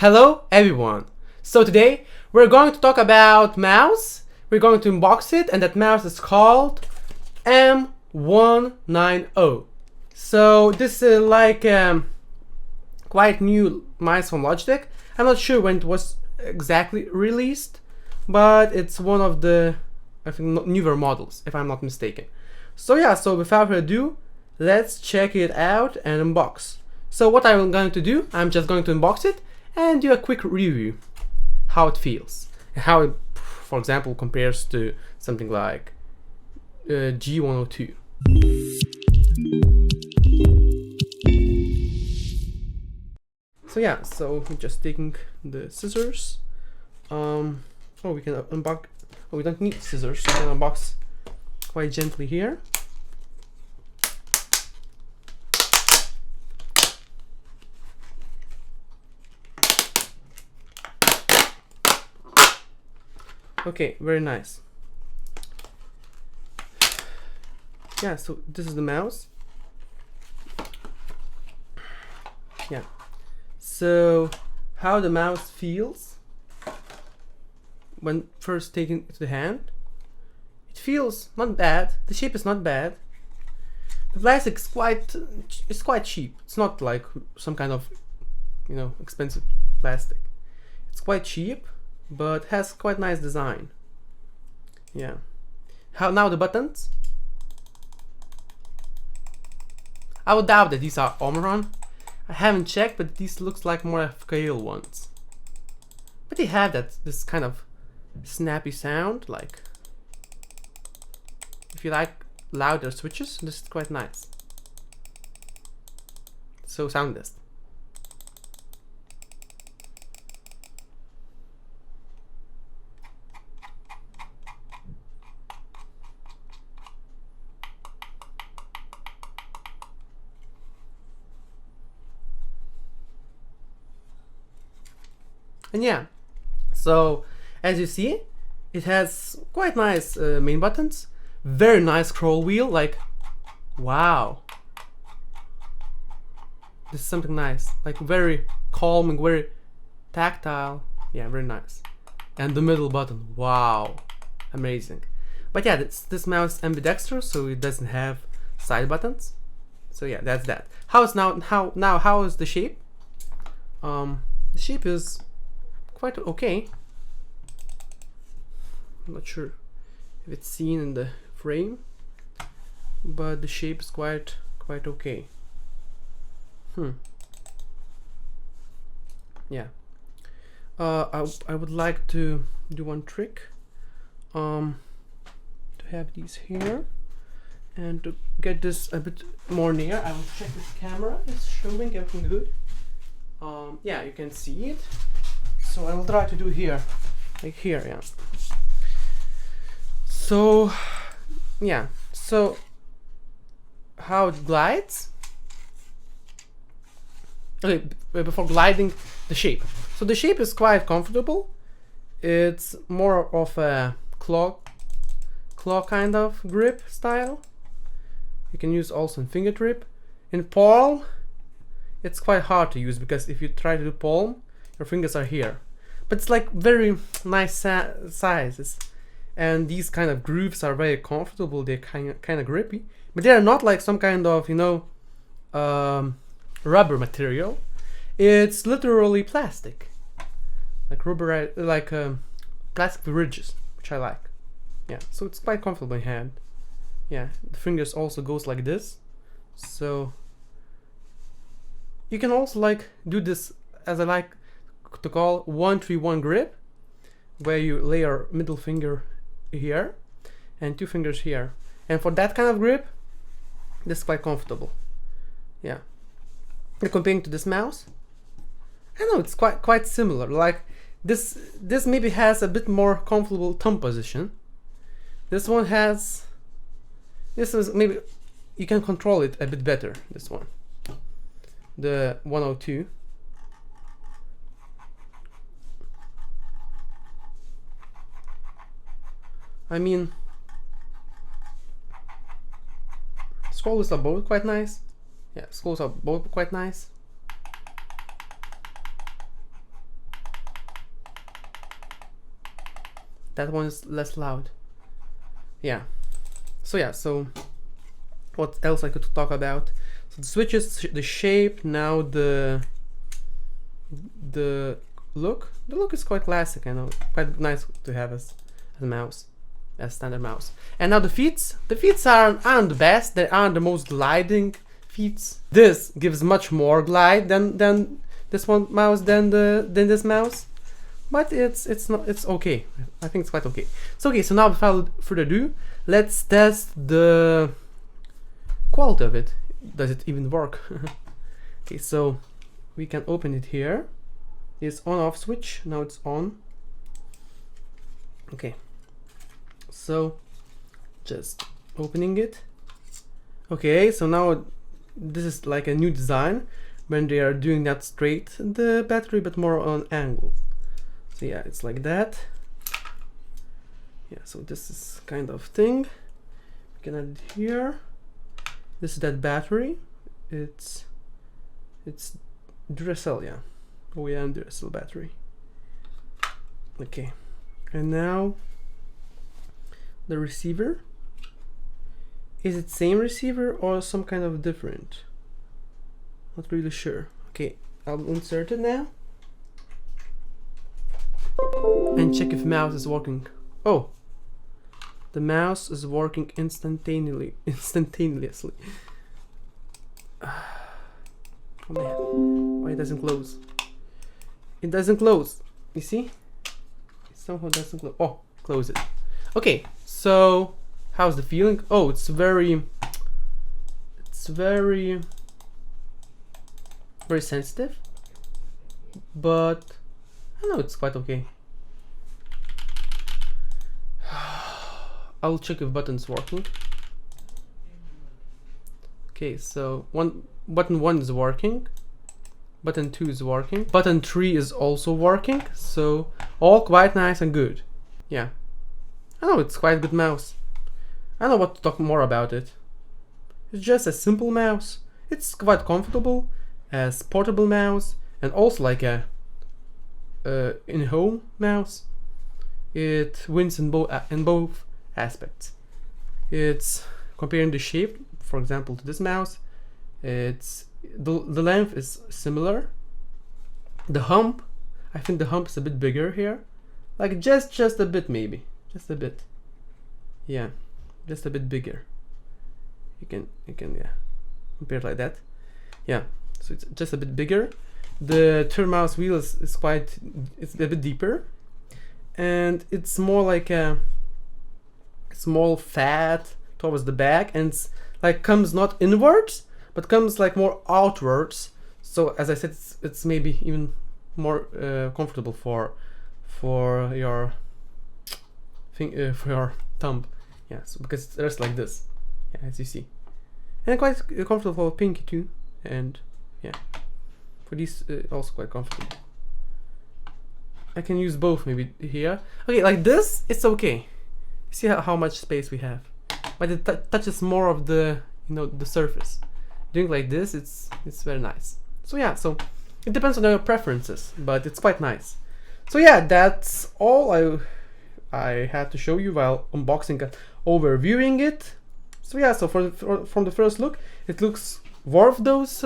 Hello everyone! So today we're going to talk about mouse. We're going to unbox it, and that mouse is called M190. So this is like quite new mouse from Logitech. I'm not sure when it was exactly released, but it's one of the, I think, newer models, if I'm not mistaken. So yeah, so without further ado, let's check it out and unbox. So what I'm going to do, I'm just going to unbox it and do a quick review, how it feels, and how it, for example, compares to something like G102. So yeah, so we're just taking the scissors. Oh, we can unbox. Oh, we don't need scissors. We can unbox quite gently here. Okay, very nice. Yeah, so this is the mouse. Yeah. So how the mouse feels when first taken to the hand. It feels not bad. The shape is not bad. The plastic is quite cheap. It's not like some kind of, expensive plastic. It's quite cheap, but has quite nice design. Yeah. How now the buttons? I would doubt that these are Omron. I haven't checked, but these looks like more FKL ones. But they have this kind of snappy sound, like if you like louder switches, this is quite nice. So sound test. And yeah, so as you see, it has quite nice main buttons, very nice scroll wheel, like wow, this is something nice, like very calming, very tactile. Yeah, very nice. And the middle button, wow, amazing. But yeah, this mouse is ambidextrous, so it doesn't have side buttons. So yeah, that's that. How is how is the shape? The shape is quite okay. I'm not sure if it's seen in the frame, but the shape is quite okay. Yeah. I would like to do one trick. To have these here, and to get this a bit more near, I will check if the camera is showing everything good. Yeah, you can see it. So I will try to do here, like here, yeah. So, yeah, so how it glides. Okay, before gliding, the shape. So the shape is quite comfortable. It's more of a claw kind of grip style. You can use also in finger grip. In palm, it's quite hard to use, because if you try to do palm, your fingers are here. But it's like very nice sizes, and these kind of grooves are very comfortable. They're kind of grippy, but they are not like some kind of rubber material. It's literally plastic, like rubber, like plastic ridges, which I like. Yeah, so it's quite comfortable in hand. Yeah, the fingers also goes like this, so you can also like do this, as I like to call, 1-3-1 grip, where you lay your middle finger here and 2 fingers here, and for that kind of grip, this is quite comfortable. Yeah, and comparing to this mouse, I know it's quite similar. Like this maybe has a bit more comfortable thumb position. This one has, this is maybe you can control it a bit better. This one, the 102. I mean, scrolls are both quite nice. Yeah, scrolls are both quite nice. that one is less loud. Yeah. So yeah, so what else I could talk about? So the switches, the shape, now the look. The look is quite classic, I know, quite nice to have as a mouse, as standard mouse. And now the feet. The feet aren't the best. They aren't the most gliding feet. This gives much more glide than this one mouse than this mouse. But it's okay. I think it's quite okay. So okay, so now without further ado, let's test the quality of it. Does it even work? Okay, so we can open it here. It's on-off switch. Now it's on. Okay, so just opening it. Okay, so now this is like a new design when they are doing that straight the battery, but more on angle. So yeah, it's like that. Yeah, so this is kind of thing. We can add it here. This is that battery. It's Duracell, yeah. OEM Duracell battery. Okay, and now the receiver. Is it same receiver or some kind of different? Not really sure. Okay, I'll insert it now and check if mouse is working. Oh, the mouse is working instantaneously. Oh man, why it doesn't close? It doesn't close. You see? It somehow doesn't close. Oh, close it. Okay, so how's the feeling? Oh, it's very sensitive, but I don't know, it's quite okay. I'll check if button's working. Okay, so button 1 is working, button 2 is working, button 3 is also working, so all quite nice and good. Yeah, I know, it's quite a good mouse. I don't know what to talk more about it. It's just a simple mouse. It's quite comfortable as portable mouse, and also like a in-home mouse. It wins in both aspects. It's comparing the shape, for example, to this mouse. It's the length is similar. The hump, I think the hump is a bit bigger here, like just a bit, maybe just a bit. Yeah, just a bit bigger. You can yeah, compare it like that. Yeah, so it's just a bit bigger. The turn mouse wheel is it's a bit deeper, and it's more like a small fat towards the back, and it's like comes not inwards but comes like more outwards. So as I said, it's maybe even more comfortable for your for your thumb. Yeah, so because it's just like this, yeah, as you see, and quite comfortable for pinky too. And yeah, for these also quite comfortable. I can use both maybe here. Okay, like this, it's okay. See how much space we have, but it touches more of the the surface. Doing like this, it's very nice. So yeah, so it depends on your preferences, but it's quite nice. So yeah, that's all I had to show you while unboxing and overviewing it. So yeah, so from the first look, it looks worth those.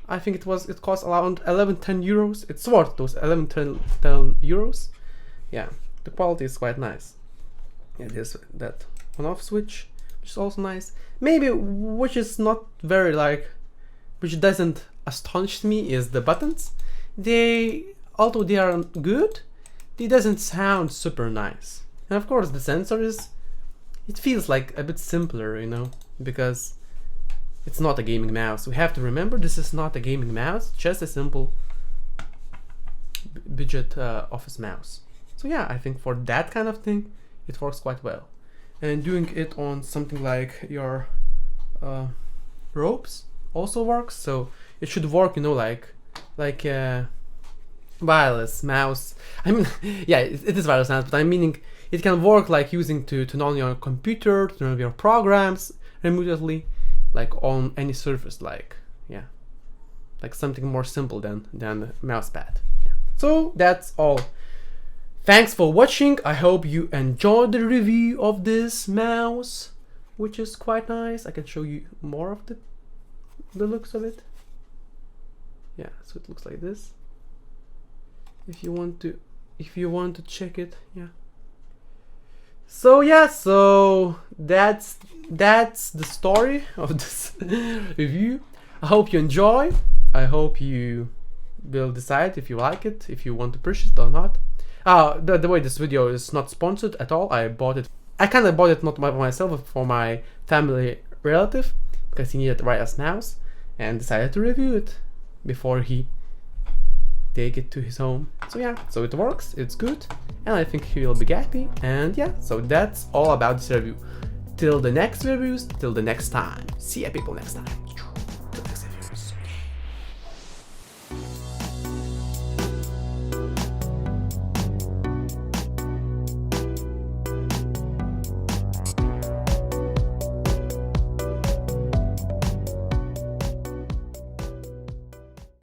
I think it costs around 11-10 euros. It's worth those 11-10 euros. Yeah, the quality is quite nice. Yeah, there's that on-off switch, which is also nice. Maybe which is not very which doesn't astonish me is the buttons. Although they are good, they doesn't sound super nice. And of course the sensor it feels like a bit simpler, because it's not a gaming mouse. We have to remember this is not a gaming mouse, just a simple budget office mouse. So yeah, I think for that kind of thing, it works quite well. And doing it on something like your ropes also works. So it should work, like a wireless mouse. I mean, yeah, it is wireless mouse, but I'm meaning it can work like using to turn on your computer, to turn on your programs remotely, like on any surface, like something more simple than a mouse pad. Yeah. So that's all. Thanks for watching. I hope you enjoyed the review of this mouse, which is quite nice. I can show you more of the looks of it. Yeah, so it looks like this. If you want to check it, yeah. So yeah, so that's the story of this review. I hope you enjoy. I hope you will decide if you like it, if you want to purchase it or not. The way, this video is not sponsored at all. I bought it. I kind of bought it not by myself, but for my family relative, because he needed a wireless mouse and decided to review it before he take it to his home. So yeah, so it works, it's good, and I think he will be happy. And yeah, so that's all about this review. Till the next reviews, till the next time. See ya people next time.